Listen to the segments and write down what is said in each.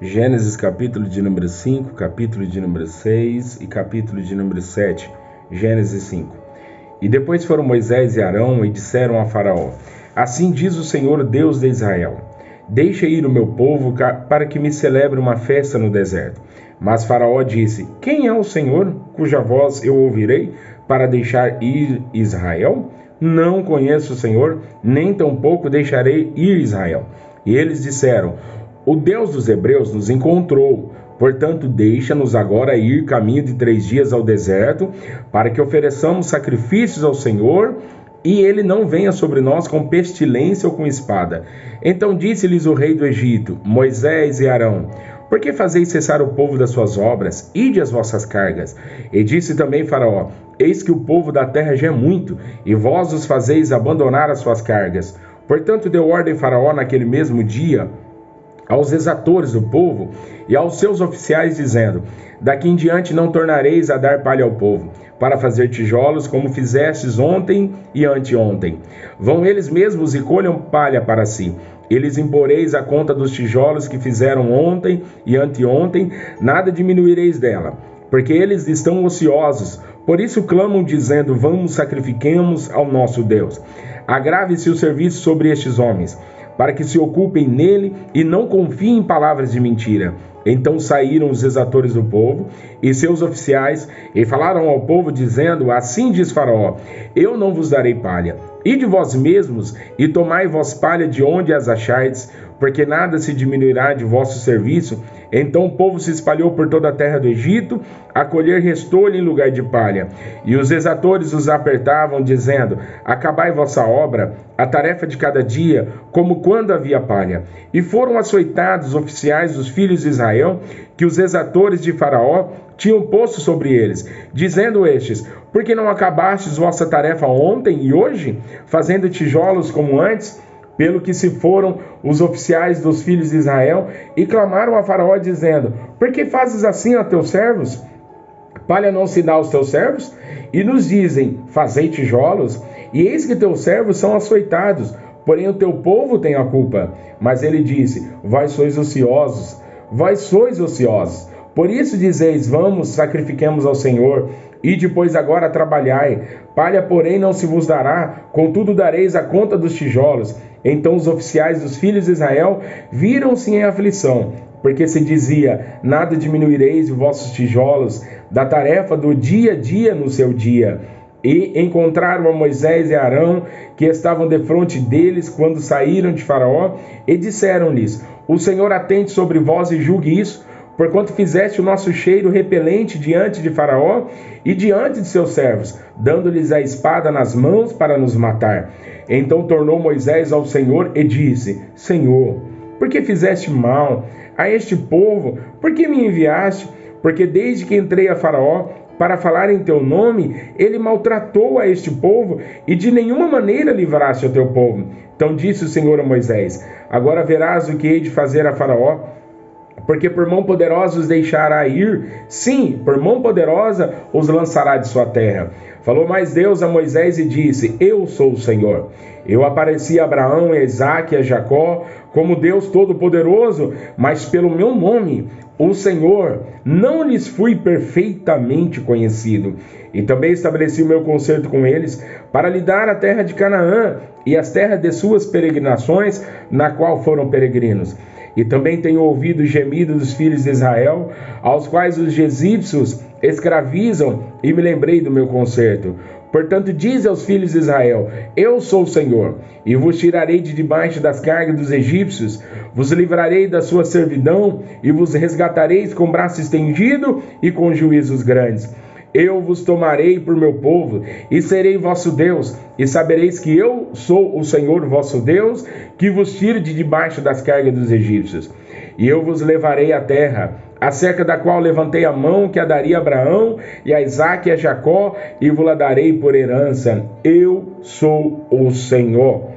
Gênesis capítulo de número 5, capítulo de número 6 e capítulo de número 7. Gênesis 5. E depois foram Moisés e Arão e disseram a Faraó: Assim diz o Senhor Deus de Israel: Deixa ir o meu povo para que me celebre uma festa no deserto. Mas Faraó disse: Quem é o Senhor, cuja voz eu ouvirei para deixar ir Israel? Não conheço o Senhor, nem tampouco deixarei ir Israel. E eles disseram: O Deus dos Hebreus nos encontrou. Portanto, deixa-nos agora ir caminho de 3 dias ao deserto, para que ofereçamos sacrifícios ao Senhor, e ele não venha sobre nós com pestilência ou com espada. Então disse-lhes o rei do Egito, Moisés e Arão: Por que fazeis cessar o povo das suas obras? Ide as vossas cargas. E disse também Faraó: Eis que o povo da terra já é muito, e vós os fazeis abandonar as suas cargas. Portanto, deu ordem Faraó naquele mesmo dia aos exatores do povo e aos seus oficiais, dizendo: Daqui em diante não tornareis a dar palha ao povo, para fazer tijolos, como fizestes ontem e anteontem. Vão eles mesmos e colham palha para si. Eles imporeis a conta dos tijolos que fizeram ontem e anteontem, nada diminuireis dela, porque eles estão ociosos. Por isso clamam, dizendo: Vamos, sacrifiquemos ao nosso Deus. Agrave-se o serviço sobre estes homens, para que se ocupem nele e não confiem em palavras de mentira. Então saíram os exatores do povo e seus oficiais e falaram ao povo, dizendo: Assim diz Faraó: Eu não vos darei palha. Ide vós mesmos e tomai vós palha de onde as achardes, porque nada se diminuirá de vosso serviço. Então o povo se espalhou por toda a terra do Egito, a colher restou-lhe em lugar de palha. E os exatores os apertavam, dizendo: Acabai vossa obra, a tarefa de cada dia, como quando havia palha. E foram açoitados os oficiais dos filhos de Israel, que os exatores de Faraó tinham posto sobre eles, dizendo estes: Por que não acabastes vossa tarefa ontem e hoje, fazendo tijolos como antes? Pelo que se foram os oficiais dos filhos de Israel e clamaram a Faraó, dizendo: Por que fazes assim a teus servos? Palha não se dá aos teus servos? E nos dizem: Fazei tijolos, e eis que teus servos são açoitados, porém o teu povo tem a culpa. Mas ele disse: Vós sois ociosos, Por isso dizeis: Vamos, sacrifiquemos ao Senhor, e depois agora trabalhai. Palha, porém, não se vos dará, contudo dareis a conta dos tijolos. Então os oficiais dos filhos de Israel viram-se em aflição, porque se dizia: Nada diminuireis de vossos tijolos, da tarefa do dia a dia no seu dia. E encontraram a Moisés e Arão, que estavam defronte deles quando saíram de Faraó, e disseram-lhes: O Senhor atente sobre vós e julgue isso, porquanto fizeste o nosso cheiro repelente diante de Faraó e diante de seus servos, dando-lhes a espada nas mãos para nos matar. Então tornou Moisés ao Senhor e disse: Senhor, por que fizeste mal a este povo? Por que me enviaste? Porque desde que entrei a Faraó para falar em teu nome, ele maltratou a este povo e de nenhuma maneira livraste o teu povo. Então disse o Senhor a Moisés: Agora verás o que hei de fazer a Faraó, porque por mão poderosa os deixará ir, sim, por mão poderosa os lançará de sua terra. Falou mais Deus a Moisés e disse: Eu sou o Senhor. Eu apareci a Abraão, a Isaque e a Jacó como Deus Todo-Poderoso, mas pelo meu nome, o Senhor, não lhes fui perfeitamente conhecido. E também estabeleci o meu concerto com eles para lhe dar a terra de Canaã e as terras de suas peregrinações, na qual foram peregrinos. E também tenho ouvido o gemido dos filhos de Israel, aos quais os egípcios escravizam, e me lembrei do meu concerto. Portanto, dize aos filhos de Israel: Eu sou o Senhor, e vos tirarei de debaixo das cargas dos egípcios, vos livrarei da sua servidão, e vos resgatareis com braço estendido e com juízos grandes. Eu vos tomarei por meu povo, e serei vosso Deus, e sabereis que eu sou o Senhor vosso Deus, que vos tiro de debaixo das cargas dos egípcios. E eu vos levarei à terra, acerca da qual levantei a mão, que a daria a Abraão, e a Isaque e a Jacó, e vos-la darei por herança. Eu sou o Senhor.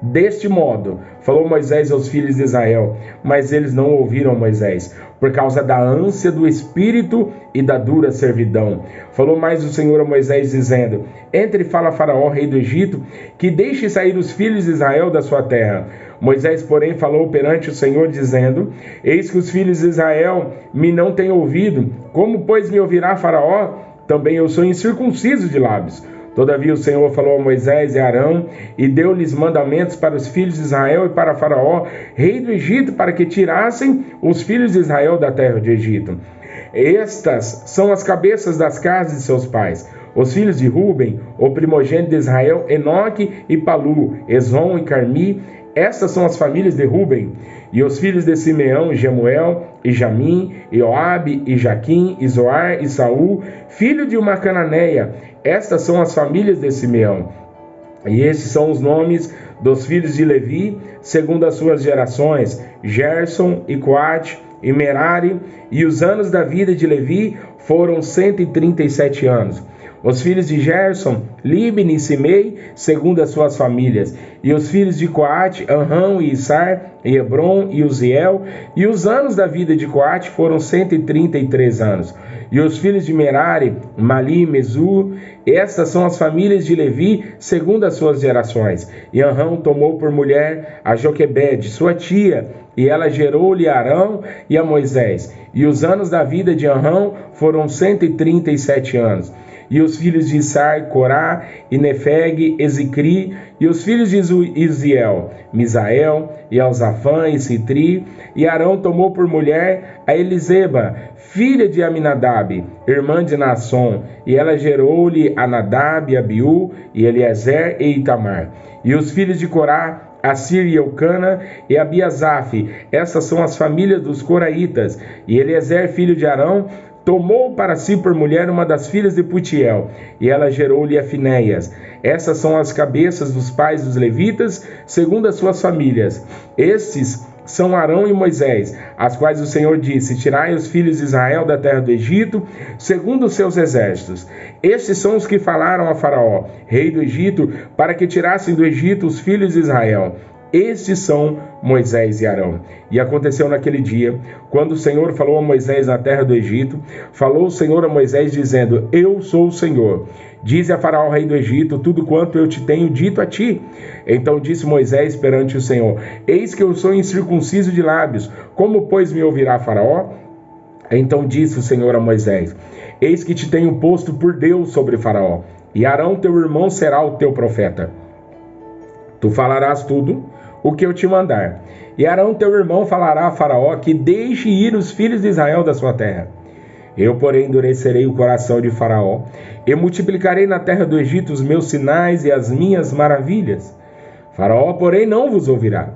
Deste modo, falou Moisés aos filhos de Israel, mas eles não ouviram Moisés, por causa da ânsia do espírito e da dura servidão. Falou mais o Senhor a Moisés, dizendo: Entre e fala a Faraó, rei do Egito, que deixe sair os filhos de Israel da sua terra, Moisés, porém, falou perante o Senhor, dizendo: eis que os filhos de Israel me não têm ouvido, como, pois, me ouvirá Faraó? Também eu sou incircunciso de lábios. Todavia o Senhor falou a Moisés e a Arão, e deu-lhes mandamentos para os filhos de Israel e para Faraó, rei do Egito, para que tirassem os filhos de Israel da terra do Egito. Estas são as cabeças das casas de seus pais. Os filhos de Ruben, o primogênito de Israel, Enoque e Palu, Esrom e Carmi. Estas são as famílias de Ruben. E os filhos de Simeão, Jemuel, e Jamim, e Joabe, e Jaquim, e Zoar, e Saul, filho de uma cananeia. Estas são as famílias de Simeão. E esses são os nomes dos filhos de Levi, segundo as suas gerações: Gerson, e Coate, e Merari. E os anos da vida de Levi foram 137 anos. Os filhos de Gerson, Libni e Simei, segundo as suas famílias. E os filhos de Coate, Anrão e Issar, e Hebron e Uziel. E os anos da vida de Coate foram 133 anos. E os filhos de Merari, Mali e Mesu. Estas são as famílias de Levi, segundo as suas gerações. E Anrão tomou por mulher a Joquebede, sua tia, e ela gerou-lhe a Arão e a Moisés. E os anos da vida de Anrão foram 137 anos. E os filhos de Issar, Corá, e Nefeg, Ezicri. E os filhos de Uziel, Misael, e Alzafã, e Citri. E Arão tomou por mulher a Eliseba, filha de Aminadab, irmã de Naasson. E ela gerou-lhe a Nadab, Abiú, e Eliezer e Itamar. E os filhos de Corá, Assir e Eucana e Abiasaf. Essas são as famílias dos coraitas. E Eliezer, filho de Arão, tomou para si por mulher uma das filhas de Putiel, e ela gerou-lhe a Finéias. Essas são as cabeças dos pais dos levitas, segundo as suas famílias. Estes são Arão e Moisés, as quais o Senhor disse: tirai os filhos de Israel da terra do Egito, segundo os seus exércitos. Estes são os que falaram a Faraó, rei do Egito, para que tirassem do Egito os filhos de Israel. Estes são Moisés e Arão. E aconteceu naquele dia, quando o Senhor falou a Moisés na terra do Egito, falou o Senhor a Moisés, dizendo: eu sou o Senhor. Dize a Faraó, rei do Egito, tudo quanto eu te tenho dito a ti. Então disse Moisés perante o Senhor: eis que eu sou incircunciso de lábios, como, pois, me ouvirá Faraó? Então disse o Senhor a Moisés: eis que te tenho posto por Deus sobre Faraó, e Arão teu irmão será o teu profeta. Tu falarás tudo o que eu te mandar. E Arão teu irmão falará a Faraó que deixe ir os filhos de Israel da sua terra. Eu, porém, endurecerei o coração de Faraó, e multiplicarei na terra do Egito os meus sinais e as minhas maravilhas. Faraó, porém, não vos ouvirá.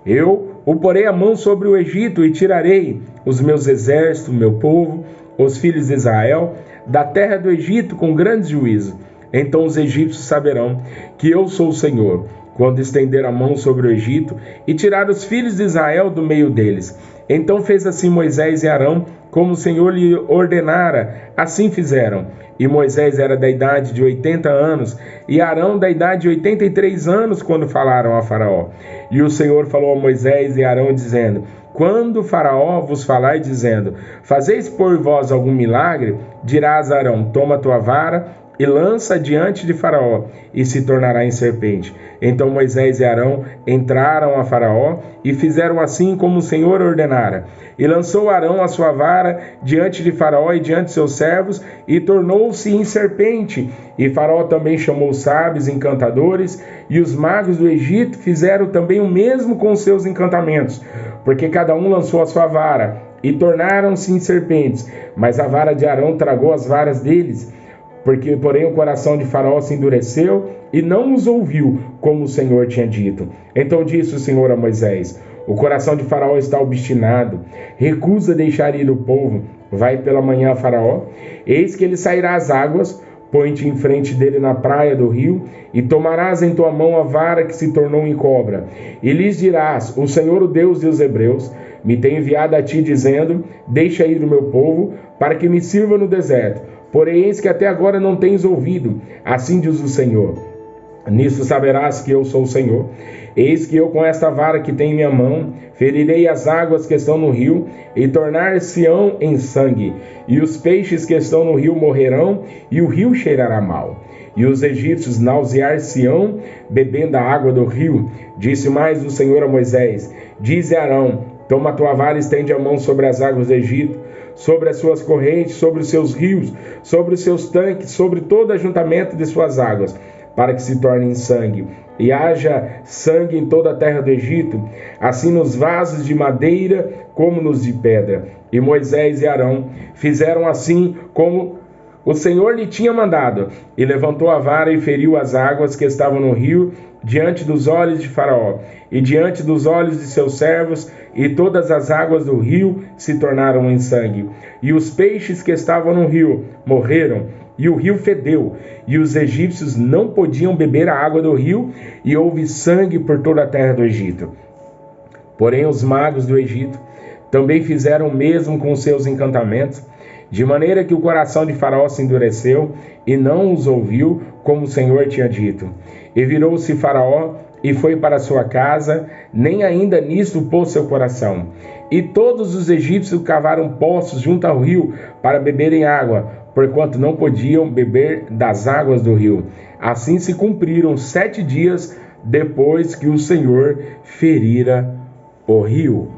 Eu o porei a mão sobre o Egito, e tirarei os meus exércitos, meu povo, os filhos de Israel, da terra do Egito com grande juízo. Então os egípcios saberão que eu sou o Senhor, quando estender a mão sobre o Egito e tirar os filhos de Israel do meio deles. Então fez assim Moisés e Arão, como o Senhor lhe ordenara, assim fizeram. E Moisés era da idade de 80 anos, e Arão da idade de 83 anos, quando falaram a Faraó. E o Senhor falou a Moisés e Arão, dizendo: quando Faraó vos falar, dizendo: fazeis por vós algum milagre, dirás a Arão: toma tua vara e lança diante de Faraó, e se tornará em serpente. Então Moisés e Arão entraram a Faraó, e fizeram assim como o Senhor ordenara. E lançou Arão a sua vara diante de Faraó e diante de seus servos, e tornou-se em serpente. E Faraó também chamou os sábios, encantadores, e os magos do Egito fizeram também o mesmo com os seus encantamentos, porque cada um lançou a sua vara, e tornaram-se em serpentes. Mas a vara de Arão tragou as varas deles, porque, porém, o coração de Faraó se endureceu e não os ouviu, como o Senhor tinha dito. Então disse o Senhor a Moisés: o coração de Faraó está obstinado, recusa deixar ir o povo. Vai pela manhã a Faraó, eis que ele sairá às águas, põe-te em frente dele na praia do rio, e tomarás em tua mão a vara que se tornou em cobra. E lhes dirás: o Senhor, o Deus dos Hebreus, me tem enviado a ti, dizendo: deixa ir o meu povo, para que me sirva no deserto. Porém, eis que até agora não tens ouvido, assim diz o Senhor. Nisso saberás que eu sou o Senhor. Eis que eu, com esta vara que tenho em minha mão, ferirei as águas que estão no rio, e tornar-se-ão em sangue, e os peixes que estão no rio morrerão, e o rio cheirará mal. e os egípcios nausear-se-ão bebendo a água do rio. Disse mais o Senhor a Moisés: dize a Arão: toma a tua vara e estende a mão sobre as águas do Egito, sobre as suas correntes, sobre os seus rios, sobre os seus tanques, sobre todo ajuntamento de suas águas, para que se tornem sangue, e haja sangue em toda a terra do Egito, assim nos vasos de madeira como nos de pedra. E Moisés e Arão fizeram assim como o Senhor lhe tinha mandado, e levantou a vara e feriu as águas que estavam no rio diante dos olhos de Faraó e diante dos olhos de seus servos, e todas as águas do rio se tornaram em sangue. E os peixes que estavam no rio morreram, e o rio fedeu, e os egípcios não podiam beber a água do rio, e houve sangue por toda a terra do Egito. Porém os magos do Egito também fizeram o mesmo com seus encantamentos, de maneira que o coração de Faraó se endureceu e não os ouviu, como o Senhor tinha dito. E virou-se Faraó e foi para sua casa, nem ainda nisto pôs seu coração. E todos os egípcios cavaram poços junto ao rio para beberem água, porquanto não podiam beber das águas do rio. Assim se cumpriram 7 dias depois que o Senhor ferira o rio.